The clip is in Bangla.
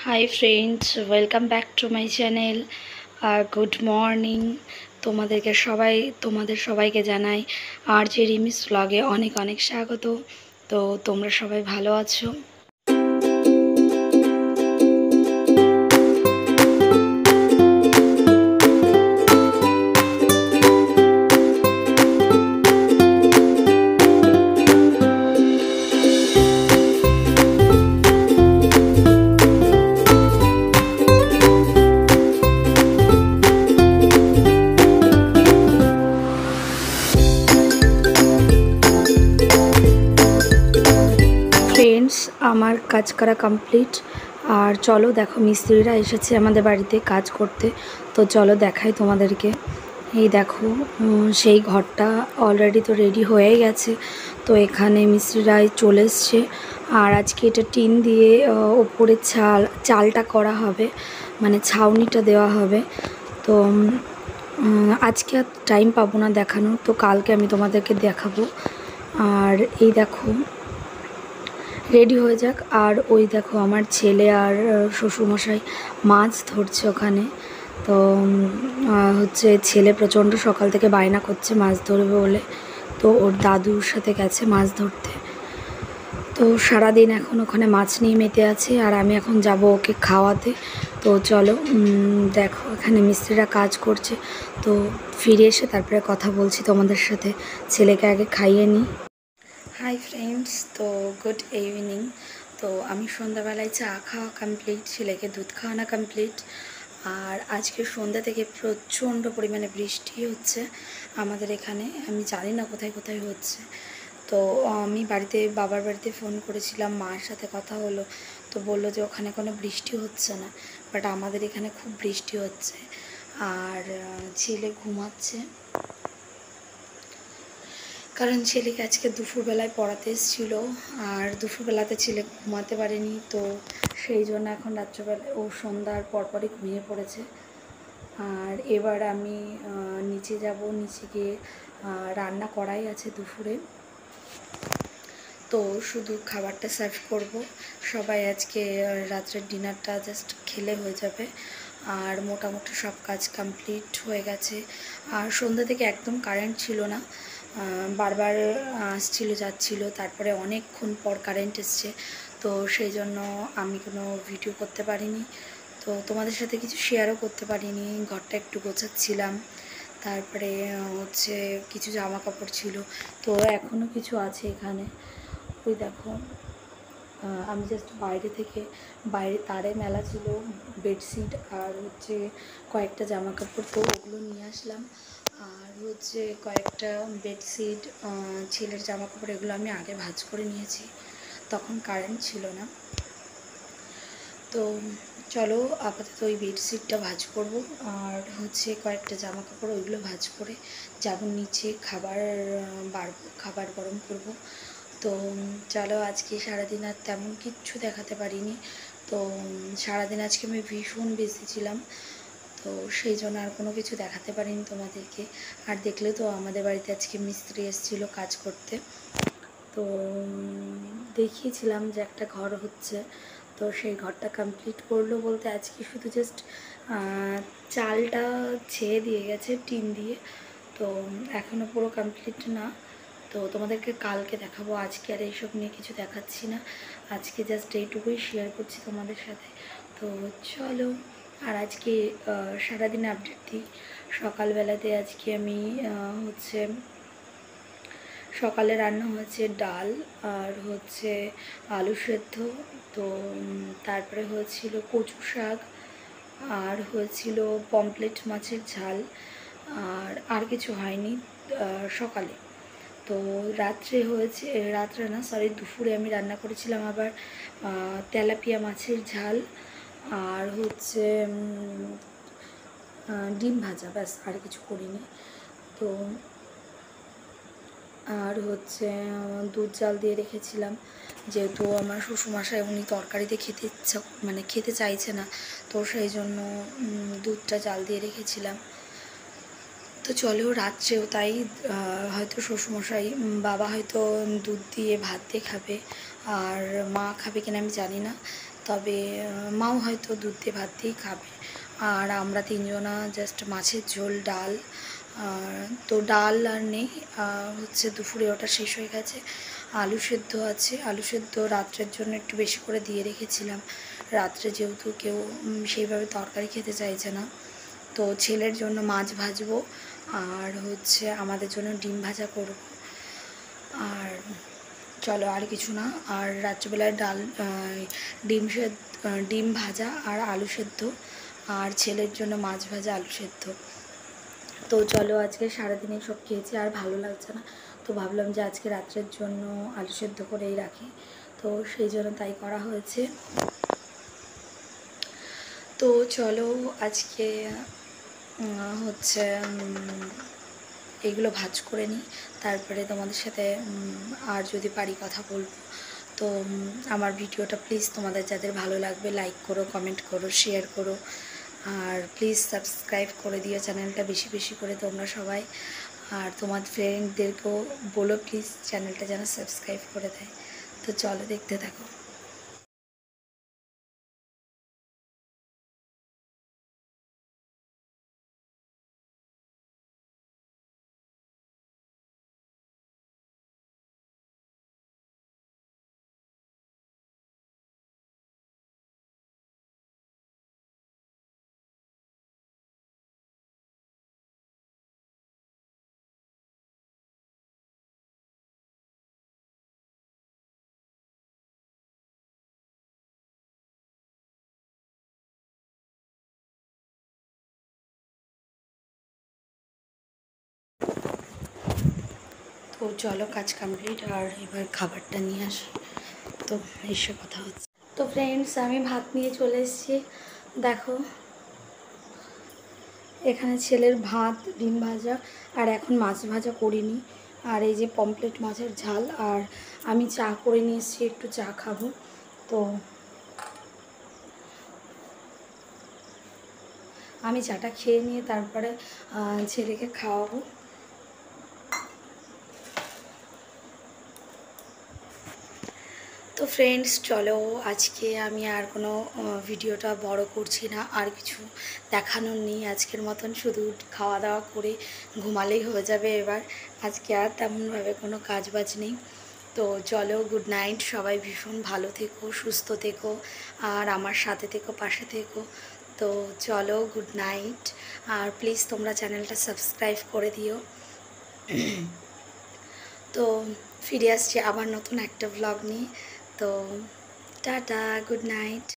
High friends, welcome back to my channel. আর গুড মর্নিং তোমাদের সবাইকে জানাই আর যে রিমিস ব্লগে অনেক অনেক স্বাগত। তো তোমরা সবাই ভালো আছো? ফ্রেন্ডস, আমার কাজ করা কমপ্লিট। আর চলো দেখো, মিস্ত্রিরা এসেছে আমাদের বাড়িতে কাজ করতে। তো চলো দেখাই তোমাদেরকে। এই দেখো, সেই ঘরটা অলরেডি তো রেডি হয়ে গেছে। তো এখানে মিস্ত্রিরা চলে এসছে। আর আজকে এটা টিন দিয়ে ওপরে চালটা করা হবে, মানে ছাউনিটা দেওয়া হবে। তো আজকে আর টাইম পাবো না দেখানো, তো কালকে আমি তোমাদেরকে দেখাবো। আর এই দেখো, রেডি হয়ে যাক। আর ওই দেখো, আমার ছেলে আর শ্বশুরমশাই মাছ ধরছে ওখানে। তো হচ্ছে ছেলে প্রচণ্ড সকাল থেকে বায়না করছে মাছ ধরবে বলে। তো ওর দাদুর সাথে গেছে মাছ ধরতে। তো সারাদিন এখন ওখানে মাছ নিয়ে মেতে আছে, আর আমি এখন যাব ওকে খাওয়াতে। তো চলো, দেখো এখানে মিস্ত্রিরা কাজ করছে। তো ফিরে এসে তারপরে কথা বলছি তোমাদের সাথে। ছেলেকে আগে খাইয়ে নিই। হাই ফ্রেন্ডস, তো গুড ইভিনিং। তো আমি সন্ধ্যাবেলায় চা খাওয়া কমপ্লিট, ছেলেকে দুধ খাওয়ানো কমপ্লিট। আর আজকে সন্ধ্যা থেকে প্রচণ্ড পরিমাণে বৃষ্টি হচ্ছে আমাদের এখানে। আমি জানি না কোথায় কোথায় হচ্ছে। তো আমি বাবার বাড়িতে ফোন করেছিলাম, মার সাথে কথা হলো। তো বললো যে ওখানে কোনো বৃষ্টি হচ্ছে না, বাট আমাদের এখানে খুব বৃষ্টি হচ্ছে। আর ছেলে ঘুমাচ্ছে, কারণ ছেলেকে আজকে দুপুরবেলায় পড়াতে এসেছিলো। আর দুপুরবেলাতে ছেলে ঘুমাতে পারেনি, তো সেই জন্য এখন রাত্রেবেলা ও সন্ধ্যার পরপরই ঘুমিয়ে পড়েছে। আর এবার আমি নিচে যাব, নিচে গিয়ে রান্না করাই আছে দুপুরে। তো শুধু খাবারটা সার্ভ করব। সবাই আজকে রাত্রের ডিনারটা জাস্ট খেলে হয়ে যাবে। আর মোটামুটি সব কাজ কমপ্লিট হয়ে গেছে। আর সন্ধ্যা থেকে একদম কারেন্ট ছিল না, বারবার আসছিল যাচ্ছিল। তারপরে অনেকক্ষণ পর কারেন্ট এসছে, তো সেই জন্য আমি কোনো ভিডিও করতে পারিনি। তো তোমাদের সাথে কিছু শেয়ারও করতে পারিনি। ঘরটা একটু গোছাচ্ছিলাম। তারপরে হচ্ছে কিছু জামা কাপড় ছিল, তো এখনও কিছু আছে এখানে। ওই দেখো, আমি জাস্ট বাইরে তারে মেলা ছিল বেডশিট আর হচ্ছে কয়েকটা জামা কাপড়, তো ওগুলো নিয়ে আসলাম। আর হচ্ছে কয়েকটা বেডশিট, ছেলের জামা কাপড়, এগুলো আমি আগে ভাঁজ করে নিয়েছি, তখন কারেন্ট ছিল না। তো চলো আপাতত ওই বেডশিটটা ভাঁজ করব, আর হচ্ছে কয়েকটা জামা কাপড় ওইগুলো ভাঁজ করে যাব নিচে, খাবার গরম করব। তো চলো, আজকে সারাদিন আর তেমন কিচ্ছু দেখাতে পারিনি। তো সারাদিন আজকে আমি ভীষণ বিজি ছিলাম, তো সেই জন্য আর কোনো কিছু দেখাতে পারিনি তোমাদেরকে। আর দেখলে তো আমাদের বাড়িতে আজকে মিস্ত্রি এসেছিলো কাজ করতে। তো দেখিয়েছিলাম যে একটা ঘর হচ্ছে, তো সেই ঘরটা কমপ্লিট করলো বলতে আজকে শুধু জাস্ট চালটা ছেয়ে দিয়ে গেছে টিন দিয়ে। তো এখনও পুরো কমপ্লিট না, তো তোমাদেরকে কালকে দেখাবো। আজকে আর এইসব নিয়ে কিছু দেখাচ্ছি না, আজকে জাস্ট এইটুকুই শেয়ার করছি তোমাদের সাথে। তো চলো, আর আজকে সারাদিন আপডেট দিই। সকালবেলাতে আজকে আমি হচ্ছে সকালে রান্না হয়েছে ডাল আর হচ্ছে আলু সেদ্ধ। তো তারপরে হয়েছিল কচু শাক, আর হয়েছিল পমফ্রেট মাছের ঝাল। আর কিছু হয়নি সকালে। তো রাত্রে না, সরি, দুপুরে আমি রান্না করেছিলাম আবার তেলাপিয়া মাছের ঝাল, আর হচ্ছে ডিম ভাজা, ব্যাস, আর কিছু করিনি। তো আর হচ্ছে দুধ জাল দিয়ে রেখেছিলাম, যেহেতু আমার শ্বশুরমশাই উনি তরকারিতে খেতে চাইছে না, তো সেই জন্য দুধটা জাল দিয়ে রেখেছিলাম। তো চলো, রাত্রেও তাই, হয়তো শ্বশুরমশাই, বাবা হয়তো দুধ দিয়ে ভাত দিয়ে খাবে, আর মা খাবে কিনা আমি জানি না। তবে মাও হয়তো দুধ দিয়ে ভাত দিয়েই খাবে। আর আমরা তিনজনা জাস্ট মাছের ঝোল, ডাল। তো ডাল আর নেই, হচ্ছে দুপুরে ওটা শেষ হয়ে গেছে। আলু সেদ্ধ আছে, আলু সেদ্ধ রাত্রের জন্য একটু বেশি করে দিয়ে রেখেছিলাম। রাত্রে যেহেতু কেউ সেইভাবে তরকারি খেতে চাইছে না, তো ছেলের জন্য মাছ ভাজবো, আর হচ্ছে আমাদের জন্য ডিম ভাজা করব। আর চলো, আর কিছু না। আর রাত্রিবেলায় ডাল, ডিম ভাজা আর আলু সেদ্ধ, আর ছেলের জন্য মাছ ভাজা, আলু সেদ্ধ। তো চলো, আজকে সারাদিনে সব খেয়েছি, আর ভালো লাগছে না, তো ভাবলাম যে আজকে রাত্রের জন্য আলু সেদ্ধ করেই রাখি, তো সেই জন্য তাই করা হয়েছে। তো চলো, আজকে হচ্ছে এগুলো ভাজ করে নিই, তারপরে তোমাদের সাথে আর যদি পারি কথা বলবো। তো আমার ভিডিওটা প্লিজ তোমাদের যাদের ভালো লাগবে লাইক করো, কমেন্ট করো, শেয়ার করো, আর প্লিজ সাবস্ক্রাইব করে দিও চ্যানেলটা বেশি বেশি করে তোমরা সবাই। আর তোমার ফ্রেন্ডদেরকেও বলো প্লিজ চ্যানেলটা যেন সাবস্ক্রাইব করে দেয়। তো চলো, দেখতে থাকো। তো চলো, কাজ কমপ্লিট, আর এবার খাবারটা নিয়ে আসি, তো এসে কথা হচ্ছে। তো ফ্রেন্ডস, আমি ভাত নিয়ে চলে এসেছি। দেখো, এখানে ছেলের ভাত, ডিম ভাজা, আর এখন মাছ ভাজা করিনি, আর এই যে পমফ্রেট মাছের ঝাল, আর আমি চা করে নিয়ে এসেছি, একটু চা খাবো। তো আমি চাটা খেয়ে নিয়ে তারপরে ছেলেকে খাওয়াবো। তো ফ্রেন্ডস, চলো, আজকে আমি আর কোনো ভিডিওটা বড় করছি না, আর কিছু দেখানোর নেই। আজকের মতন শুধু খাওয়া দাওয়া করে ঘুমালেই হয়ে যাবে এবার। আজকে আর তেমনভাবে কোনো কাজ বাজ নেই। তো চলো, গুড নাইট, সবাই ভীষণ ভালো থেকো, সুস্থ থেকো, আর আমার সাথে থেকো, পাশে থেকো। তো চলো, গুড নাইট, আর প্লিজ তোমরা চ্যানেলটা সাবস্ক্রাইব করে দিও। তো ফিরে আসছি আবার নতুন একটা ব্লগ নিয়ে। তো টাটা, গুড নাইট।